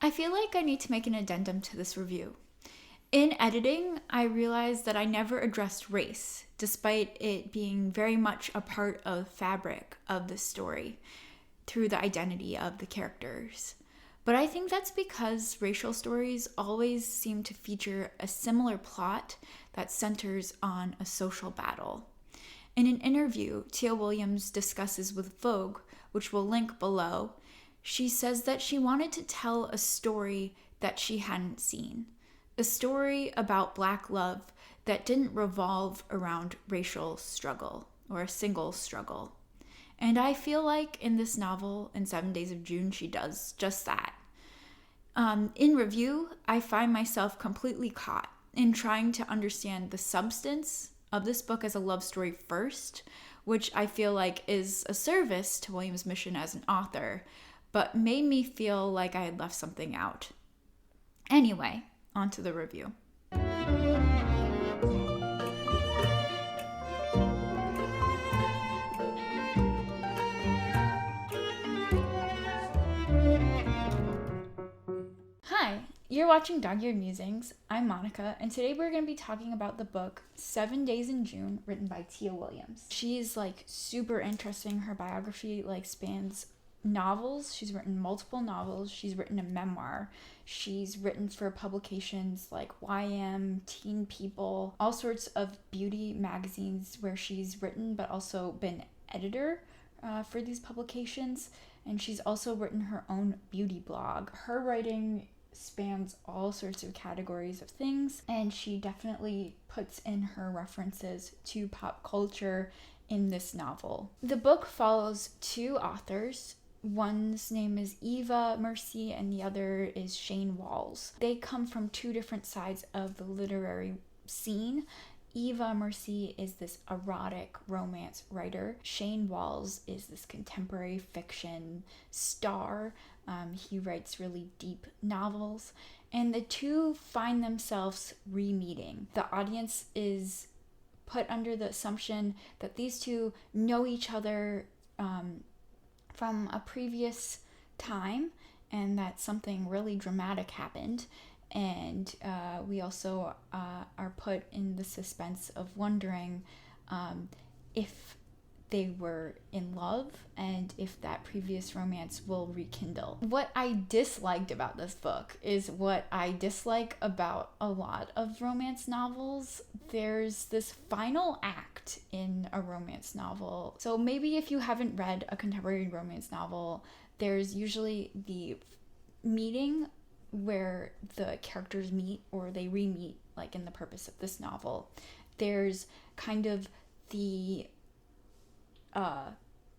I feel like I need to make an addendum to this review. In editing, I realized that I never addressed race, despite it being very much a part of fabric of the story through the identity of the characters. But I think that's because racial stories always seem to feature a similar plot that centers on a social battle. In an interview Tia Williams discusses with Vogue, which we'll link below, she says that she wanted to tell a story that she hadn't seen. A story about Black love that didn't revolve around racial struggle or a single struggle. And I feel like in this novel, in 7 Days of June, she does just that. In review, I find myself completely caught in trying to understand the substance of this book as a love story first, which I feel like is a service to Williams' mission as an author, but made me feel like I had left something out. Anyway, on to the review. Hi, you're watching Dog-Eared Musings. I'm Monica, and today we're going to be talking about the book 7 Days in June, written by Tia Williams. She's super interesting. Her biography spans novels. She's written multiple novels. She's written a memoir. She's written for publications like YM, Teen People, all sorts of beauty magazines where she's written but also been editor for these publications. And she's also written her own beauty blog. Her writing spans all sorts of categories of things, and she definitely puts in her references to pop culture in this novel. The book follows two authors. One's name is Eva Mercy and the other is Shane Walls. They come from two different sides of the literary scene. Eva Mercy is this erotic romance writer. Shane Walls is this contemporary fiction star. He writes really deep novels, and the two find themselves re-meeting. The audience is put under the assumption that these two know each other from a previous time, and that something really dramatic happened. And we also are put in the suspense of wondering if they were in love and if that previous romance will rekindle. What I disliked about this book is what I dislike about a lot of romance novels. There's this final act in a romance novel. So maybe if you haven't read a contemporary romance novel, there's usually the meeting where the characters meet or they re-meet, like in the purpose of this novel. There's kind of the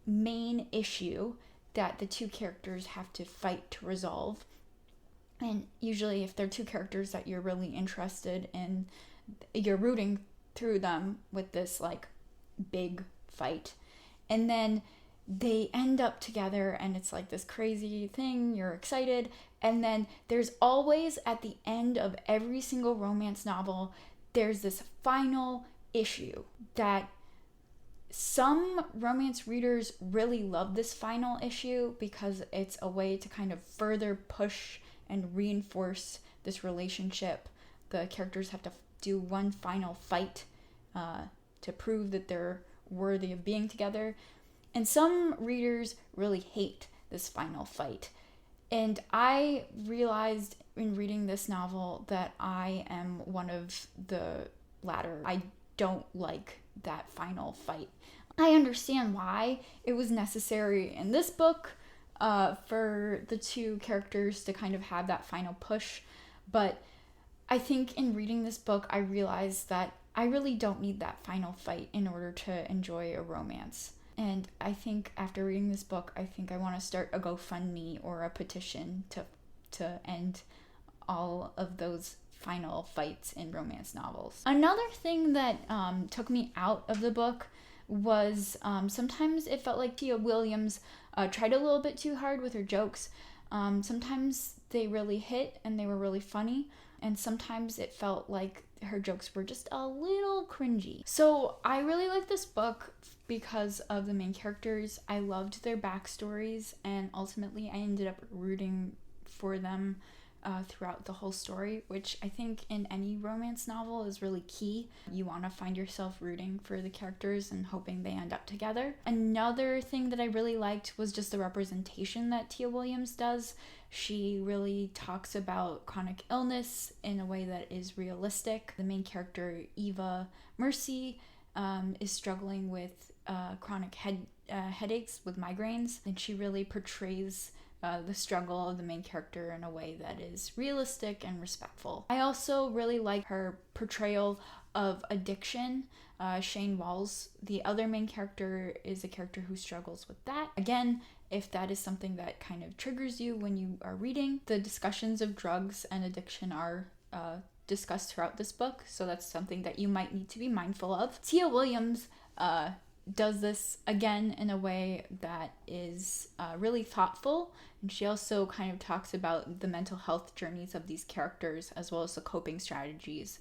main issue that the two characters have to fight to resolve. And usually if they're two characters that you're really interested in, you're rooting through them with this big fight. And then they end up together and it's this crazy thing, you're excited. And then there's always, at the end of every single romance novel, there's this final issue that some romance readers really love. This final issue because it's a way to kind of further push and reinforce this relationship. The characters have to do one final fight to prove that they're worthy of being together. And some readers really hate this final fight. And I realized in reading this novel that I am one of the latter. I don't like that final fight. I understand why it was necessary in this book for the two characters to kind of have that final push. But I think in reading this book, I realized that I really don't need that final fight in order to enjoy a romance. And I think after reading this book, I think I want to start a GoFundMe or a petition to end all of those final fights in romance novels. Another thing that took me out of the book was sometimes it felt like Tia Williams tried a little bit too hard with her jokes. Sometimes they really hit and they were really funny, and sometimes it felt like her jokes were just a little cringy. So I really like this book because of the main characters. I loved their backstories, and ultimately I ended up rooting for them throughout the whole story, which I think in any romance novel is really key. You want to find yourself rooting for the characters and hoping they end up together. Another thing that I really liked was just the representation that Tia Williams does. She really talks about chronic illness in a way that is realistic. The main character, Eva Mercy, is struggling with chronic headaches with migraines, and she really portrays the struggle of the main character in a way that is realistic and respectful. I also really like her portrayal of addiction. Shane Walls, the other main character, is a character who struggles with that. Again, if that is something that kind of triggers you when you are reading, the discussions of drugs and addiction are discussed throughout this book, so that's something that you might need to be mindful of. Tia Williams does this again in a way that is really thoughtful, and she also kind of talks about the mental health journeys of these characters as well as the coping strategies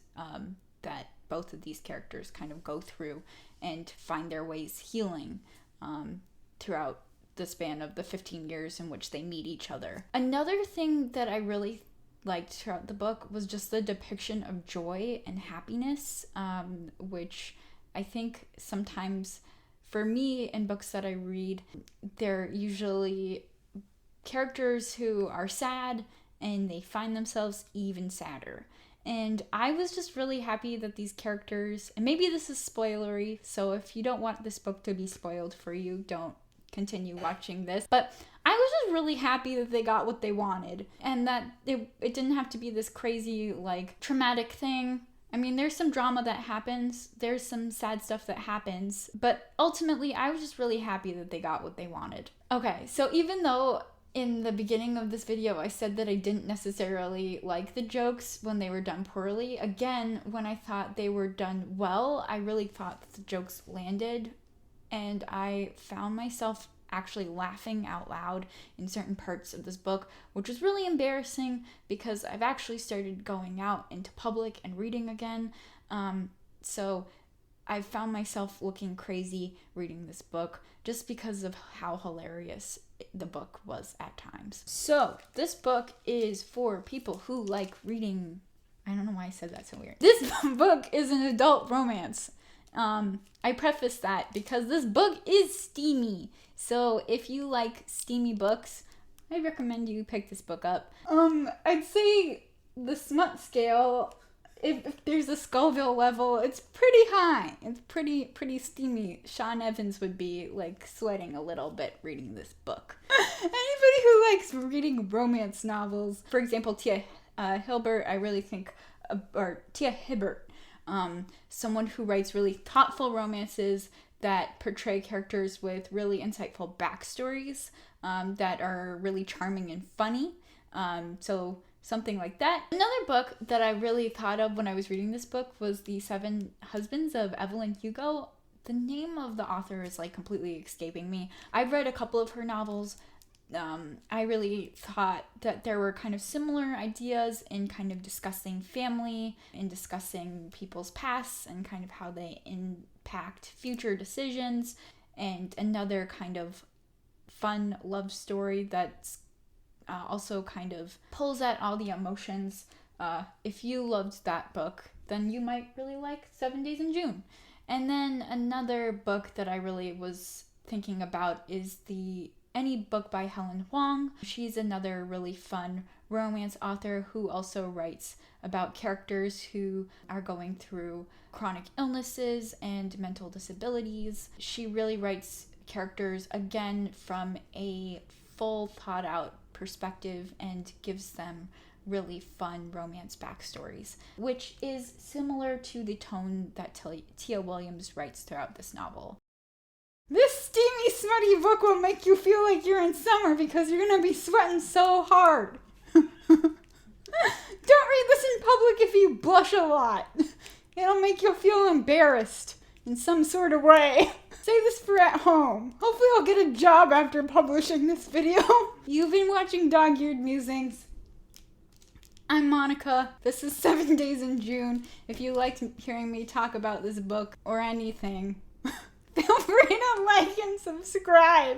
that both of these characters kind of go through and find their ways healing throughout the span of the 15 years in which they meet each other. Another thing that I really liked throughout the book was just the depiction of joy and happiness, which I think sometimes for me in books that I read, they're usually characters who are sad and they find themselves even sadder. And I was just really happy that these characters, and maybe this is spoilery, so if you don't want this book to be spoiled for you, don't continue watching this. But I was just really happy that they got what they wanted, and that it didn't have to be this crazy, like, traumatic thing. I mean, there's some drama that happens, there's some sad stuff that happens, but ultimately I was just really happy that they got what they wanted. Okay, so even though in the beginning of this video I said that I didn't necessarily like the jokes when they were done poorly, again, when I thought they were done well, I really thought that the jokes landed, and I found myself actually laughing out loud in certain parts of this book, which was really embarrassing because I've actually started going out into public and reading again. So I found myself looking crazy reading this book just because of how hilarious the book was at times. So this book is for people who like reading. I don't know why I said that so weird. This book is an adult romance. I preface that because this book is steamy. So if you like steamy books, I recommend you pick this book up. I'd say the smut scale, if there's a Scoville level, it's pretty high. It's pretty steamy. Sean Evans would be like sweating a little bit reading this book. Anybody who likes reading romance novels, for example, Tia Hibbert, I really think, or Tia Hibbert, someone who writes really thoughtful romances that portray characters with really insightful backstories that are really charming and funny. So something like that. Another book that I really thought of when I was reading this book was The Seven Husbands of Evelyn Hugo. The name of the author is like completely escaping me. I've read a couple of her novels. I really thought that there were kind of similar ideas in kind of discussing family and discussing people's pasts and kind of how they impact future decisions, and another kind of fun love story that's also kind of pulls at all the emotions. If you loved that book, then you might really like 7 Days in June. And then another book that I really was thinking about is any book by Helen Huang. She's another really fun romance author who also writes about characters who are going through chronic illnesses and mental disabilities. She really writes characters, again, from a full thought out perspective and gives them really fun romance backstories, which is similar to the tone that Tia Williams writes throughout this novel. This steamy, smutty book will make you feel like you're in summer because you're going to be sweating so hard. Don't read this in public if you blush a lot. It'll make you feel embarrassed in some sort of way. Say this for at home. Hopefully I'll get a job after publishing this video. You've been watching Dog-Eared Musings. I'm Monica. This is 7 Days in June. If you liked hearing me talk about this book or anything, feel free to like and subscribe.